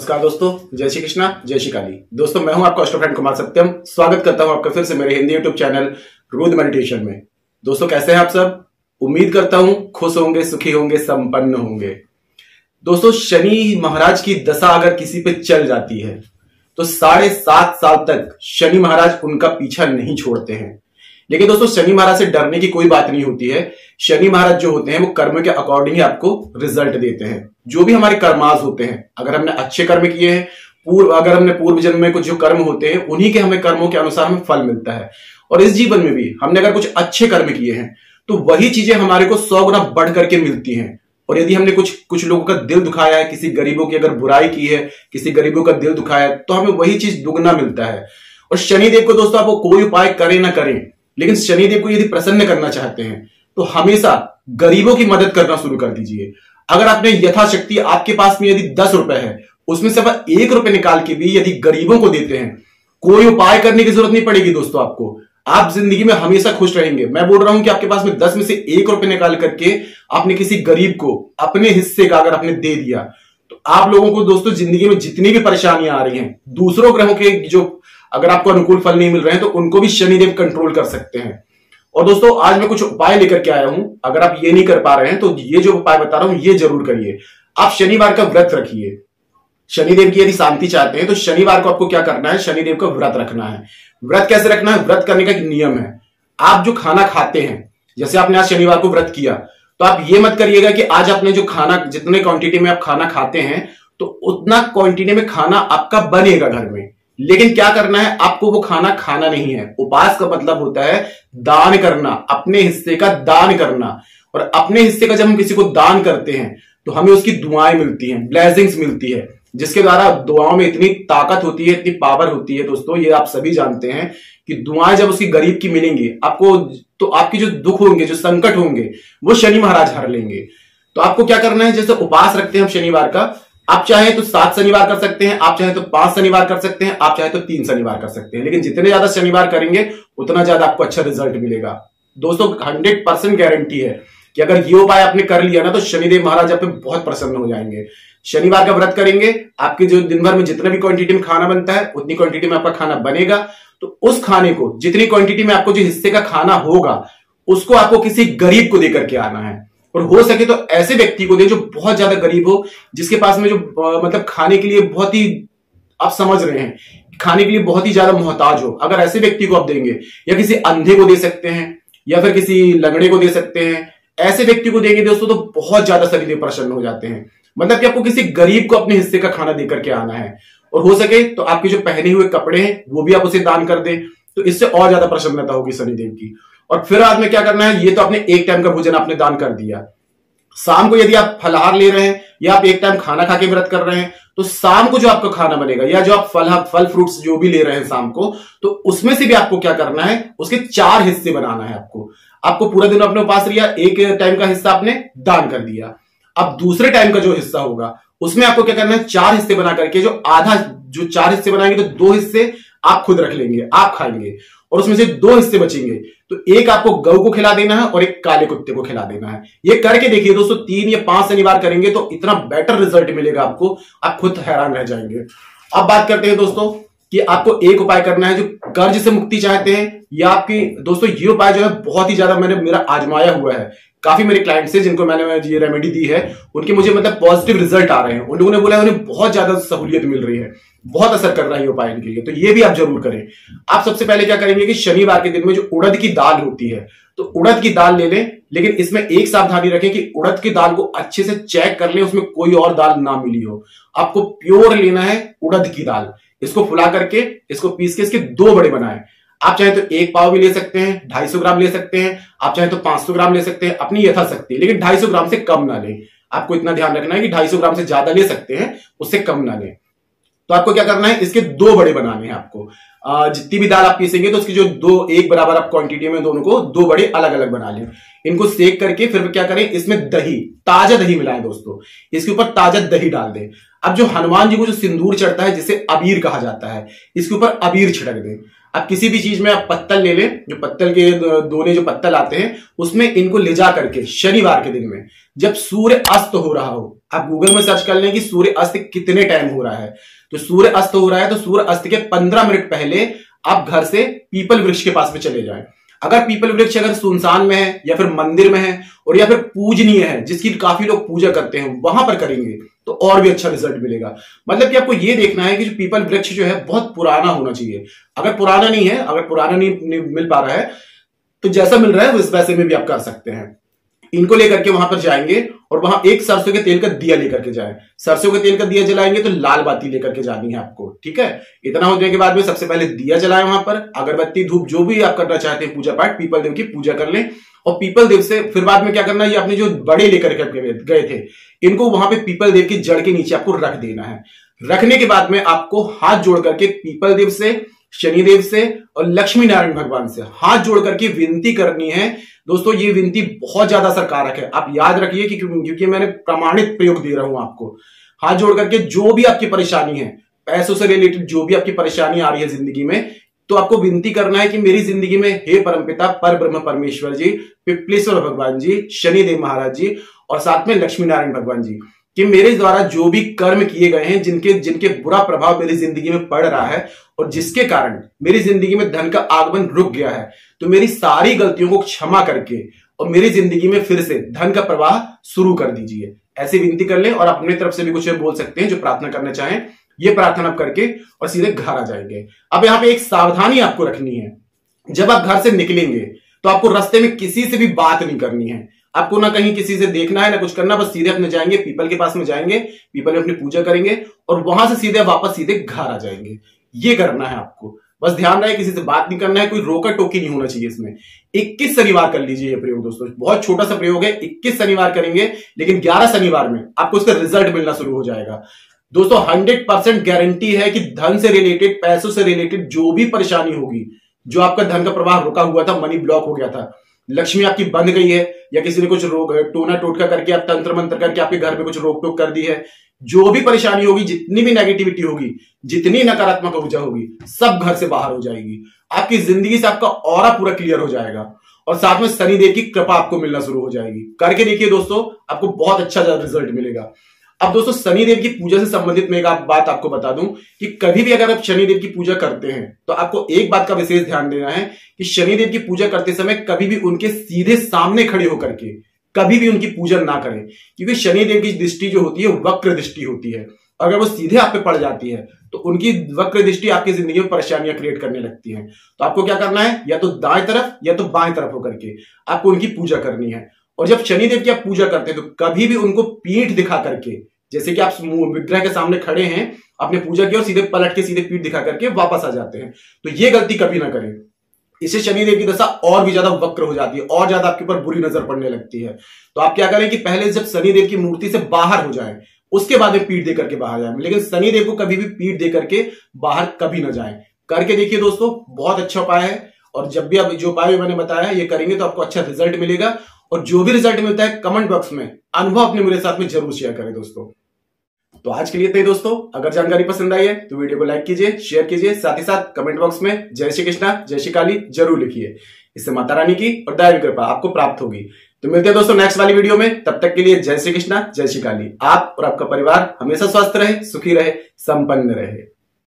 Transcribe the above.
नमस्कार दोस्तों, जय श्री कृष्णा, जय श्री काली। दोस्तों मैं हूं आपका एस्ट्रो फ्रेंड कुमार सत्यम। स्वागत करता हूं आपका फिर से मेरे Hindi YouTube channel Rudra meditation में। दोस्तों कैसे हैं आप सब? उम्मीद करता हूं खुश होंगे, सुखी होंगे, संपन्न होंगे। दोस्तों शनि महाराज की दशा अगर किसी पे चल जाती है तो 7.5 साल तक शनि महाराज उनका पीछा नहीं छोड़ते हैं। लेकिन दोस्तों शनि महाराज से डरने की कोई बात नहीं होती है। शनि महाराज जो होते हैं वो कर्म के अकॉर्डिंग ही आपको रिजल्ट देते हैं। जो भी हमारे कर्मास होते हैं, अगर हमने अच्छे कर्म किए हैं, अगर हमने पूर्व जन्म में कुछ जो कर्म होते हैं उन्हीं के हमें कर्मों के अनुसार हमें फल मिलता है। और इस जीवन में भी हमने अगर कुछ अच्छे कर्म किए हैं तो वही चीजें हमारे को 100 गुना बढ़ करके मिलती हैं। और यदि हमने कुछ लोगों का दिल दुखाया है, किसी गरीबों की अगर बुराई की है, किसी गरीबों का दिल दुखाया है, तो हमें वही चीज दुगना मिलता है। और शनिदेव को दोस्तों आपको कोई उपाय करें ना करें, लेकिन शनिदेव को यदि प्रसन्न करना चाहते हैं तो हमेशा गरीबों की मदद करना शुरू कर दीजिए। अगर आपने यथाशक्ति, आपके पास में यदि 10 रुपए है, उसमें से आप 1 रुपए निकाल के भी यदि गरीबों को देते हैं, कोई उपाय करने की जरूरत नहीं पड़ेगी दोस्तों आपको। आप जिंदगी में हमेशा खुश रहेंगे। मैं बोल रहा हूं कि आपके पास में 10 में से 1 रुपए निकाल करके आपने किसी गरीब को अपने हिस्से का अगर आपने दे दिया तो आप लोगों को दोस्तों जिंदगी में जितनी भी परेशानियां आ रही हैं, दूसरों ग्रहों के जो अगर आपको अनुकूल फल नहीं मिल रहे हैं तो उनको भी शनिदेव कंट्रोल कर सकते हैं। और दोस्तों आज मैं कुछ उपाय लेकर के आया हूं। अगर आप ये नहीं कर पा रहे हैं तो ये जो उपाय बता रहा हूं ये जरूर करिए। आप शनिवार का व्रत रखिए। शनिदेव की यदि शांति चाहते हैं तो शनिवार को आपको क्या करना है, शनिदेव का व्रत रखना है। व्रत कैसे रखना है? व्रत करने का एक नियम है। आप जो खाना खाते हैं, जैसे आपने आज शनिवार को व्रत किया, तो आप ये मत करिएगा कि आज आपने जो खाना, जितने क्वांटिटी में आप खाना खाते हैं तो उतना क्वांटिटी में खाना आपका बनेगा घर में। लेकिन क्या करना है, आपको वो खाना खाना नहीं है। उपास का मतलब होता है दान करना, अपने हिस्से का दान करना। और अपने हिस्से का जब हम किसी को दान करते हैं तो हमें उसकी दुआएं मिलती हैं, ब्लेसिंग्स मिलती है, जिसके द्वारा दुआओं में इतनी ताकत होती है, इतनी पावर होती है दोस्तों, ये आप सभी जानते हैं कि दुआएं जब उसकी गरीब की मिलेंगी आपको, तो आपकी जो दुख होंगे, जो संकट होंगे, वो शनि महाराज हर लेंगे। तो आपको क्या करना है, जैसे उपास रखते हैं हम शनिवार का, आप चाहे तो 7 शनिवार कर सकते हैं, आप चाहे तो 5 शनिवार कर सकते हैं, आप चाहे तो 3 शनिवार कर सकते हैं। लेकिन जितने ज्यादा शनिवार करेंगे उतना ज्यादा आपको अच्छा रिजल्ट मिलेगा दोस्तों। 100% गारंटी है कि अगर ये उपाय आपने कर लिया ना तो शनिदेव महाराज आप पे बहुत प्रसन्न हो जाएंगे। शनिवार का व्रत करेंगे, आपके जो दिन भर में जितने भी क्वांटिटी में खाना बनता है उतनी क्वांटिटी में आपका खाना बनेगा। तो उस खाने को, जितनी क्वांटिटी में आपको जो हिस्से का खाना होगा, उसको आपको किसी गरीब को देकर के आना है। और हो सके तो ऐसे व्यक्ति को दे जो बहुत ज्यादा गरीब हो, जिसके पास में जो मतलब खाने के लिए बहुत ही, आप समझ रहे हैं, खाने के लिए बहुत ही ज्यादा मोहताज हो। अगर ऐसे व्यक्ति को आप देंगे, या किसी अंधे को दे सकते हैं, या फिर किसी लंगड़े को दे सकते हैं, ऐसे व्यक्ति को देंगे दोस्तों तो बहुत ज्यादा शनिदेव प्रसन्न हो जाते हैं। मतलब कि आपको किसी गरीब को अपने हिस्से का खाना देकर के आना है। और हो सके तो आपके जो पहने हुए कपड़े हैं वो भी आप उसे दान कर दें, तो इससे और ज्यादा प्रसन्नता होगी शनिदेव की। और फिर आज में क्या करना है, ये तो आपने एक टाइम का भोजन आपने दान कर दिया। शाम को यदि आप फलाहार ले रहे हैं या आप एक टाइम खाना खा के व्रत कर रहे हैं, तो शाम को जो आपका खाना बनेगा, या जो आप फल फ्रूट्स जो भी ले रहे हैं शाम को, तो उसमें से भी आपको क्या करना है, उसके 4 हिस्से बनाना है आपको पूरा दिन अपने उपास लिया, एक टाइम का हिस्सा आपने दान कर दिया। अब दूसरे टाइम का जो हिस्सा होगा उसमें आपको क्या करना है, 4 हिस्से बना करके जो 4 हिस्से बनाएंगे तो 2 हिस्से आप खुद रख लेंगे, आप खाएंगे, और उसमें से 2 हिस्से बचेंगे तो एक आपको गऊ को खिला देना है और एक काले कुत्ते को खिला देना है। ये करके देखिए दोस्तों, 3 या 5 शनिवार करेंगे तो इतना बेटर रिजल्ट मिलेगा आपको, आप खुद हैरान रह जाएंगे। अब बात करते हैं दोस्तों कि आपको एक उपाय करना है जो कर्ज से मुक्ति चाहते हैं, या आपकी दोस्तों ये उपाय जो है बहुत ही ज्यादा मेरा आजमाया हुआ है। काफी मेरे क्लाइंट से जिनको मैंने ये रेमेडी दी है, उनके मुझे मतलब पॉजिटिव रिजल्ट आ रहे हैं। उन लोगों ने बोला उन्हें बहुत ज्यादा सहूलियत मिल रही है, बहुत असर कर रहा है ये उपाय इनके लिए। तो ये भी आप जरूर करें। आप सबसे पहले क्या करेंगे कि शनिवार के दिन में जो उड़द की दाल होती है, तो उड़द की दाल ले लें। लेकिन इसमें एक सावधानी रखें कि उड़द की दाल को अच्छे से चेक कर लें, उसमें कोई और दाल ना मिली हो। आपको प्योर लेना है उड़द की दाल। इसको फुला करके, इसको पीस के इसके 2 बड़े बनाएं। आप चाहे तो 1 पाव भी ले सकते हैं, 250 ग्राम ले सकते हैं, आप चाहे तो 500 ग्राम ले सकते हैं, अपनी यथाशक्ति। लेकिन 250 ग्राम से कम ना लें। आपको इतना ध्यान रखना है कि 250 ग्राम से ज्यादा ले सकते हैं, उससे कम ना लें। तो आपको क्या करना है, इसके 2 बड़े बनाने हैं आपको। जितनी भी दाल आप पीसेंगे तो उसकी जो 1 बराबर आप क्वांटिटी में दोनों को 2 बड़े अलग अलग बना लें। इनको सेक करके फिर क्या करें, इसमें दही, ताजा दही मिलाएं दोस्तों। इसके ऊपर ताजा दही डाल दें। अब जो हनुमान जी को जो सिंदूर चढ़ता है, जिसे अबीर कहा जाता है, इसके ऊपर अबीर छिड़क दें। आप किसी भी चीज में आप पत्तल ले लें, जो पत्तल के दोने जो पत्तल आते हैं, उसमें इनको ले जा करके शनिवार के दिन में जब सूर्य अस्त हो रहा हो। आप गूगल में सर्च कर लें कि सूर्य अस्त कितने टाइम हो रहा है, तो सूर्य अस्त हो रहा है तो सूर्य अस्त के 15 मिनट पहले आप घर से पीपल वृक्ष के पास में चले जाएं। अगर पीपल वृक्ष अगर सुनसान में है या फिर मंदिर में है और या फिर पूजनीय है जिसकी काफी लोग पूजा करते हैं, वहां पर करेंगे तो और भी अच्छा रिजल्ट मिलेगा। मतलब कि आपको ये देखना है कि जो पीपल वृक्ष जो है बहुत पुराना होना चाहिए। अगर पुराना नहीं है, अगर पुराना नहीं मिल पा रहा है तो जैसा मिल रहा है उस वैसे में भी आप कर सकते हैं। इनको लेकर के वहां पर जाएंगे और वहां एक सरसों के तेल का दिया लेकर के जाएं। सरसों के तेल का दिया जलाएंगे तो लाल बाती लेकर के जानी है आपको, ठीक है। इतना हो जाने के बाद में सबसे पहले दिया जलाएं, वहां पर अगरबत्ती धूप जो भी आप करना चाहते हैं पूजा पाठ, पीपल देव की पूजा कर लें। और पीपल देव से फिर बाद में क्या करना है, ये अपने जो बड़े लेकर के गए थे इनको वहां पे पीपल देव की जड़ के नीचे आपको रख देना है। रखने के बाद में आपको हाथ जोड़ करके पीपल देव से, शनिदेव से और लक्ष्मी नारायण भगवान से हाथ जोड़ करके विनती करनी है। दोस्तों ये विनती बहुत ज्यादा असरकारक है, आप याद रखिए कि क्योंकि मैंने प्रमाणित प्रयोग दे रहा हूं आपको। हाथ जोड़ करके जो भी आपकी परेशानी है, पैसों से रिलेटेड जो भी आपकी परेशानी आ रही है जिंदगी में, तो आपको विनती करना है कि मेरी जिंदगी में हे परमपिता पर ब्रह्म परमेश्वर जी, पिपलेश्वर भगवान जी, शनिदेव महाराज जी और साथ में लक्ष्मी नारायण भगवान जी, कि मेरे द्वारा जो भी कर्म किए गए हैं, जिनके बुरा प्रभाव मेरी जिंदगी में पड़ रहा है और जिसके कारण मेरी जिंदगी में धन का आगमन रुक गया है, तो मेरी सारी गलतियों को क्षमा करके और मेरी जिंदगी में फिर से धन का प्रवाह शुरू कर दीजिए। ऐसी विनती कर लें और अपने तरफ से भी कुछ बोल सकते हैं जो प्रार्थना करना चाहें। ये प्रार्थना आप करके और सीधे घर आ जाएंगे। अब यहाँ पे एक सावधानी आपको रखनी है, जब आप घर से निकलेंगे तो आपको रास्ते में किसी से भी बात नहीं करनी है। आपको ना कहीं किसी से देखना है ना कुछ करना, बस सीधे अपने जाएंगे पीपल के पास में जाएंगे, पीपल में अपनी पूजा करेंगे और वहां से सीधे वापस सीधे घर आ जाएंगे। ये करना है आपको, बस ध्यान रहे किसी से बात नहीं करना है, कोई रोका टोकी नहीं होना चाहिए इसमें। 21 शनिवार कर लीजिए ये प्रयोग दोस्तों, बहुत छोटा सा प्रयोग है। 21 शनिवार करेंगे लेकिन 11 शनिवार में आपको उसका रिजल्ट मिलना शुरू हो जाएगा। दोस्तों 100% गारंटी है कि धन से रिलेटेड, पैसों से रिलेटेड जो भी परेशानी होगी, जो आपका धन का प्रवाह रुका हुआ था, मनी ब्लॉक हो गया था, लक्ष्मी आपकी बंद गई है या किसी ने कुछ रोग टोना टोटका करके आप तंत्र मंत्र करके आपके घर पे कुछ रोक टोक कर दी है, जो भी परेशानी होगी, जितनी भी नेगेटिविटी होगी, जितनी नकारात्मक ऊर्जा होगी, सब घर से बाहर हो जाएगी। आपकी जिंदगी से आपका ऑरा पूरा क्लियर हो जाएगा और साथ में शनिदेव की कृपा आपको मिलना शुरू हो जाएगी। करके देखिए दोस्तों, आपको बहुत अच्छा रिजल्ट मिलेगा। अब दोस्तों शनिदेव की पूजा से संबंधित मैं एक बात आपको बता दूं कि कभी भी अगर आप शनिदेव की पूजा करते हैं तो आपको एक बात का विशेष ध्यान देना है कि शनिदेव की पूजा करते समय कभी भी उनके सीधे सामने खड़े होकर के कभी भी उनकी पूजा ना करें, क्योंकि शनिदेव की दृष्टि जो होती है वक्र दृष्टि होती है। अगर वो सीधे आप पे पड़ जाती है तो उनकी वक्र दृष्टि आपकी जिंदगी में परेशानियां क्रिएट करने लगती हैं। तो आपको क्या करना है, या तो दाएं तरफ या तो बाएं तरफ होकर के आपको उनकी पूजा करनी है। और जब शनिदेव की आप पूजा करते हैं तो कभी भी उनको पीठ दिखा करके, जैसे कि आप विग्रह के सामने खड़े हैं, आपने पूजा की और सीधे पलट के सीधे पीठ दिखा करके वापस आ जाते हैं, तो ये गलती कभी ना करें। इससे शनिदेव की दशा और भी ज्यादा वक्र हो जाती है, और ज्यादा आपके ऊपर बुरी नजर पड़ने लगती है। तो आप क्या करें कि पहले जब शनिदेव की मूर्ति से बाहर हो जाए उसके बाद में पीठ दे करके बाहर जाए, लेकिन शनिदेव को कभी भी पीठ दे करके बाहर कभी ना जाए। करके देखिए दोस्तों, बहुत अच्छा उपाय है। और जब भी आप जो उपाय मैंने बताया ये करेंगे तो आपको अच्छा रिजल्ट मिलेगा। और जो भी रिजल्ट मिलता है कमेंट बॉक्स में अनुभव अपने मेरे साथ में जरूर शेयर करें दोस्तों। तो आज के लिए इतना ही दोस्तों। अगर जानकारी पसंद आई है तो वीडियो को लाइक कीजिए, शेयर कीजिए, साथ ही साथ कमेंट बॉक्स में जय श्री कृष्णा, जय श्री काली जरूर लिखिए। इससे माता रानी की और दैवी कृपा आपको प्राप्त होगी। तो मिलते हैं दोस्तों नेक्स्ट वाली वीडियो में, तब तक के लिए जय श्री कृष्णा, जय श्री काली। आप और आपका परिवार हमेशा स्वस्थ रहे, सुखी रहे, संपन्न रहे।